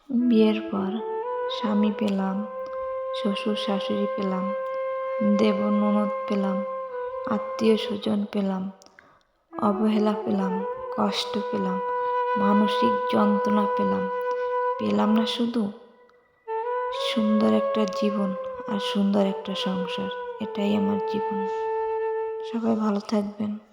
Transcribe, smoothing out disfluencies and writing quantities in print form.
বিয়ের পর স্বামী পেলাম, শ্বশুর শাশুড়ি পেলাম, দেবর ননদ পেলাম, আত্মীয় স্বজন পেলাম, অবহেলা পেলাম, কষ্ট পেলাম, মানসিক যন্ত্রণা পেলাম। পেলাম না শুধু সুন্দর একটা জীবন আর সুন্দর একটা সংসার। এটাই আমার জীবন। সবাই ভালো থাকবেন।